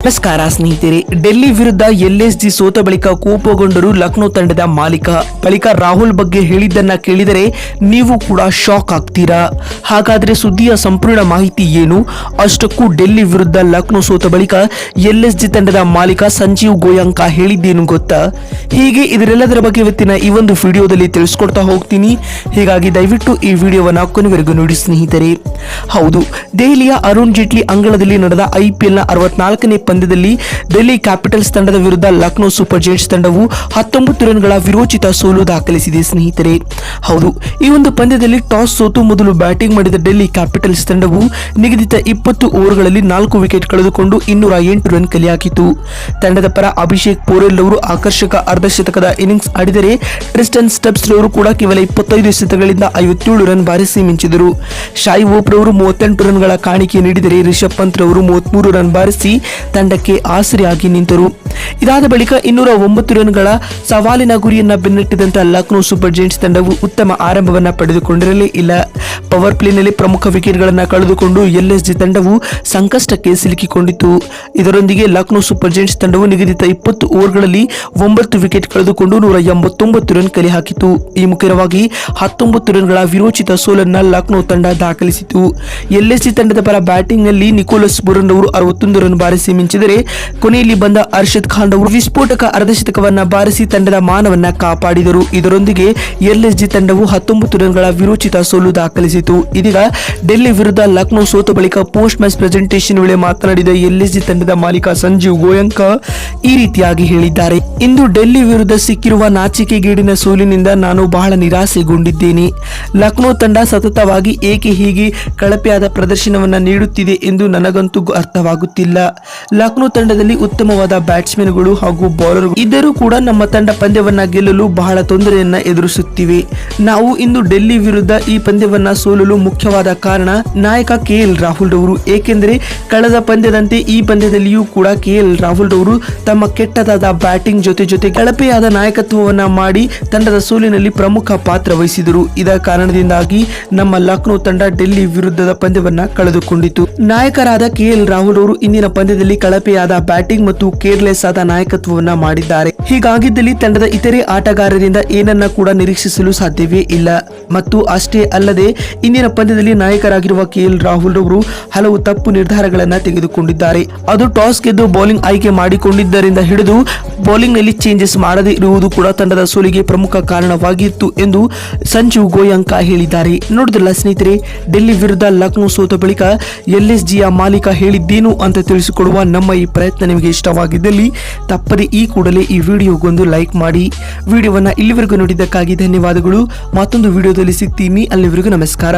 ನಮಸ್ಕಾರ ಸ್ನೇಹಿತರೆ, ಡೆಲ್ಲಿ ವಿರುದ್ಧ LSG ಸೋತ ಬಳಿಕ ಕೋಪಗೊಂಡರು ಲಕ್ನೋ ತಂಡದ ಮಾಲೀಕ. ಬಳಿಕ ರಾಹುಲ್ ಬಗ್ಗೆ ಹೇಳಿದ್ದನ್ನ ಕೇಳಿದರೆ ನೀವು ಕೂಡ ಶಾಕ್ ಆಗ್ತೀರಾ. ಹಾಗಾದ್ರೆ ಸುದ್ದಿಯ ಸಂಪೂರ್ಣ ಮಾಹಿತಿ ಏನು? ಅಷ್ಟಕ್ಕೂ ಡೆಲ್ಲಿ ವಿರುದ್ಧ ಲಕ್ನೋ ಸೋತ ಬಳಿಕ LSG ತಂಡದ ಮಾಲೀಕ ಸಂಜೀವ್ ಗೋಯಂಕ ಹೇಳಿದ್ದೇನು ಗೊತ್ತಾ? ಹೀಗೆ ಇದರೆಲ್ಲದರ ಬಗ್ಗೆ ಇವತ್ತಿನ ಈ ಒಂದು ವಿಡಿಯೋದಲ್ಲಿ ತಿಳಿಸ್ಕೊಡ್ತಾ ಹೋಗ್ತೀನಿ. ಹೀಗಾಗಿ ದಯವಿಟ್ಟು ಈ ವಿಡಿಯೋವನ್ನ ಕೊನೆವರೆಗೂ ನೋಡಿ ಸ್ನೇಹಿತರೆ. ಹೌದು, ದೆಹಲಿಯ ಅರುಣ್ ಜೇಟ್ಲಿ ಅಂಗಳದಲ್ಲಿ ನಡೆದ IPL ನ 64ನೇ ಪಂದ್ಯದಲ್ಲಿ ಡೆಲ್ಲಿ ಕ್ಯಾಪಿಟಲ್ಸ್ ತಂಡದ ವಿರುದ್ಧ ಲಕ್ನೋ ಸೂಪರ್ ಜೈಂಟ್ಸ್ ತಂಡವು 19 ರನ್ಗಳ ವಿರೋಚಿತ ಸೋಲು ದಾಖಲಿಸಿದೆ ಸ್ನೇಹಿತರೆ. ಹೌದು, ಈ ಒಂದು ಪಂದ್ಯದಲ್ಲಿ ಟಾಸ್ ಸೋತು ಮೊದಲು ಬ್ಯಾಟಿಂಗ್ ಮಾಡಿದ ಡೆಲ್ಲಿ ಕ್ಯಾಪಿಟಲ್ಸ್ ತಂಡವು ನಿಗದಿತ 20 ಓವರ್ಗಳಲ್ಲಿ 4 ವಿಕೆಟ್ ಕಳೆದುಕೊಂಡು 208 ರನ್ ಕಲೆ ಹಾಕಿತು. ತಂಡದ ಪರ ಅಭಿಷೇಕ್ ಪೋರೆಲ್ ಅವರು ಆಕರ್ಷಕ ಅರ್ಧಶತಕದ ಇನ್ನಿಂಗ್ಸ್ ಆಡಿದರೆ ಟ್ರಿಸ್ಟನ್ ಸ್ಟಬ್ಸ್ ರವರು ಕೂಡ ಕೇವಲ 25 ಎಸೆತಗಳಿಂದ 57 ರನ್ ಬಾರಿಸಿ ಮಿಂಚಿದರು. ಶಾಯಿ ಹೋಪ್ ರವರು 38 ರನ್ಗಳ ಕಾಣಿಕೆ ನೀಡಿದರೆ ರಿಷಬ್ ಪಂತ್ ರವರು 33 ರನ್ ಬಾರಿಸಿ ತಂಡಕ್ಕೆ ಆಸರೆಯಾಗಿ ನಿಂತರು. ಇದಾದ ಬಳಿಕ 209 ರನ್ಗಳ ಸವಾಲಿನ ಗುರಿಯನ್ನ ಬೆನ್ನಟ್ಟಿದಂತ ಲಕ್ನೋ ಸೂಪರ್ ಜೈಂಟ್ಸ್ ತಂಡವು ಉತ್ತಮ ಆರಂಭವನ್ನ ಪಡೆದುಕೊಂಡಿರಲೇ ಇಲ್ಲ. ಪವರ್ ಪ್ಲೇನಲ್ಲಿ ಪ್ರಮುಖ ವಿಕೆಟ್ಗಳನ್ನು ಕಳೆದುಕೊಂಡು LSG ತಂಡವು ಸಂಕಷ್ಟಕ್ಕೆ ಸಿಲುಕಿಕೊಂಡಿತು. ಇದರೊಂದಿಗೆ ಲಕ್ನೋ ಸೂಪರ್ ಜೈಂಟ್ಸ್ ತಂಡವು ನಿಗದಿತ 20 ಓವರ್ಗಳಲ್ಲಿ 9 ವಿಕೆಟ್ ಕಳೆದುಕೊಂಡು 189 ರನ್ ಕಲೆ ಹಾಕಿತು. ಈ ಮುಖ್ಯವಾಗಿ 19 ರನ್ಗಳ ವಿರೋಚಿತ ಸೋಲನ್ನ ಲಕ್ನೋ ತಂಡ ದಾಖಲಿಸಿತು. LSG ತಂಡದ ಪರ ಬ್ಯಾಟಿಂಗ್ ನಲ್ಲಿ ನಿಕೋಲಸ್ ಬುರನ್ ಅವರು 61 ರನ್ ಬಾರಿಸಿ ಮಿಂಚಿದರೆ ಕೊನೆಯಲ್ಲಿ ಬಂದ ಅರ್ಷದ್ ಖಾನ್ ಅವರು ವಿಸ್ಫೋಟಕ ಅರ್ಧಶತಕವನ್ನ ಬಾರಿಸಿ ತಂಡದ ಮಾನವನ್ನ ಕಾಪಾಡಿದರು. ಇದರೊಂದಿಗೆ LSG ತಂಡವು 19 ರನ್ಗಳ ವಿರೋಚಿತ ಸೋಲು ದಾಖಲಿಸಿತು. ಇದೀಗ ಡೆಲ್ಲಿ ವಿರುದ್ಧ ಲಕ್ನೋ ಸೋತ ಬಳಿಕ ಪೋಸ್ಟ್ ಮ್ಯಾಚ್ ಪ್ರೆಸೆಂಟೇಷನ್ ವೇಳೆ ಮಾತನಾಡಿದ LSG ತಂಡದ ಮಾಲೀಕ ಸಂಜೀವ್ ಗೋಯಂಕ ಈ ರೀತಿಯಾಗಿ ಹೇಳಿದ್ದಾರೆ. ಇಂದು ಡೆಲ್ಲಿ ವಿರುದ್ಧ ಸಿಕ್ಕಿರುವ ನಾಚಿಕೆಗೇಡಿನ ಸೋಲಿನಿಂದ ನಾನು ಬಹಳ ನಿರಾಸೆಗೊಂಡಿದ್ದೇನೆ. ಲಕ್ನೋ ತಂಡ ಸತತವಾಗಿ ಏಕೆ ಹೀಗೆ ಕಳಪೆಯಾದ ಪ್ರದರ್ಶನವನ್ನ ನೀಡುತ್ತಿದೆ ಎಂದು ನನಗಂತೂ ಅರ್ಥವಾಗುತ್ತಿಲ್ಲ. ಲಕ್ನೋ ತಂಡದಲ್ಲಿ ಉತ್ತಮವಾದ ಬ್ಯಾಟ್ಸ್ಮನ್ಗಳು ಹಾಗೂ ಬೌಲರ್ ಇದ್ದರೂ ಕೂಡ ನಮ್ಮ ತಂಡ ಪಂದ್ಯವನ್ನ ಗೆಲ್ಲಲು ಬಹಳ ತೊಂದರೆಯನ್ನ ಎದುರಿಸುತ್ತಿವೆ. ನಾವು ಇಂದು ಡೆಲ್ಲಿ ವಿರುದ್ಧ ಈ ಪಂದ್ಯವನ್ನ ಸೋಲಲು ಮುಖ್ಯವಾದ ಕಾರಣ ನಾಯಕ KL ರಾಹುಲ್ ರವರು. ಏಕೆಂದರೆ ಕಳೆದ ಪಂದ್ಯದಂತೆ ಈ ಪಂದ್ಯದಲ್ಲಿಯೂ ಕೂಡ KL ರಾಹುಲ್ ರವರು ತಮ್ಮ ಕೆಟ್ಟದಾದ ಬ್ಯಾಟಿಂಗ್ ಜೊತೆ ಕಳಪೆಯಾದ ನಾಯಕತ್ವವನ್ನ ಮಾಡಿ ತಂಡದ ಸೋಲಿನಲ್ಲಿ ಪ್ರಮುಖ ಪಾತ್ರ ವಹಿಸಿದರು. ಇದರ ಕಾರಣದಿಂದಾಗಿ ನಮ್ಮ ಲಕ್ನೋ ತಂಡ ಡೆಲ್ಲಿ ವಿರುದ್ಧದ ಪಂದ್ಯವನ್ನ ಕಳೆದುಕೊಂಡಿತು. ನಾಯಕರಾದ KL ರಾಹುಲ್ ಅವರು ಇಂದಿನ ಪಂದ್ಯದಲ್ಲಿ ಕಳಪೆಯಾದ ಬ್ಯಾಟಿಂಗ್ ಮತ್ತು ಕೇರ್ಲೆಸ್ ಆದ ನಾಯಕತ್ವವನ್ನ ಮಾಡಿದ್ದಾರೆ. ಹೀಗಾಗಿದ್ದಲ್ಲಿ ತಂಡದ ಇತರೆ ಆಟಗಾರರಿಂದ ಏನನ್ನ ಕೂಡ ನಿರೀಕ್ಷಿಸಲು ಸಾಧ್ಯವೇ ಇಲ್ಲ. ಮತ್ತು ಅಷ್ಟೇ ಅಲ್ಲದೆ ಇಂದಿನ ಪಂದ್ಯದಲ್ಲಿ ನಾಯಕರಾಗಿರುವ KL ರಾಹುಲ್ ಅವರು ಹಲವು ತಪ್ಪು ನಿರ್ಧಾರಗಳನ್ನ ತೆಗೆದುಕೊಂಡಿದ್ದಾರೆ. ಅದು ಟಾಸ್ ಗೆದ್ದು ಬೌಲಿಂಗ್ ಆಯ್ಕೆ ಮಾಡಿಕೊಂಡಿದ್ದರಿಂದ ಹಿಡಿದು ಬೌಲಿಂಗ್ ನಲ್ಲಿ ಚೇಂಜಸ್ ಮಾಡದೇ ಇರುವುದು ಕೂಡ ತಂಡದ ಸೋಲಿಗೆ ಪ್ರಮುಖ ಕಾರಣವಾಗಿತ್ತು ಎಂದು ಸಂಜೀವ್ ಗೋಯಂಕ ಹೇಳಿದ್ದಾರೆ. ನೋಡಿದ್ರಲ್ಲ ಸ್ನೇಹಿತರೆ, ಡೆಲ್ಲಿ ವಿರುದ್ಧ ಲಕ್ನೋ ಸೋತ ಬಳಿಕ LSGಯ ಮಾಲೀಕ ಹೇಳಿದ್ದೇನು ಅಂತ ತಿಳಿಸಿಕೊಡುವ ನಮ್ಮ ಈ ಪ್ರಯತ್ನ ನಿಮಗೆ ಇಷ್ಟವಾಗಿದ್ದಲ್ಲಿ ತಪ್ಪದೆ ಈ ಕೂಡಲೇ ಈ ವಿಡಿಯೋಗೊಂದು ಲೈಕ್ ಮಾಡಿ. ವಿಡಿಯೋವನ್ನ ಇಲ್ಲಿವರೆಗೂ ನೋಡಿದ್ದಕ್ಕಾಗಿ ಧನ್ಯವಾದಗಳು. ಮತ್ತೊಂದು ವಿಡಿಯೋದಲ್ಲಿ ಸಿಗ್ತೀನಿ. ಅಲ್ಲಿವರೆಗೂ ನಮಸ್ಕಾರ.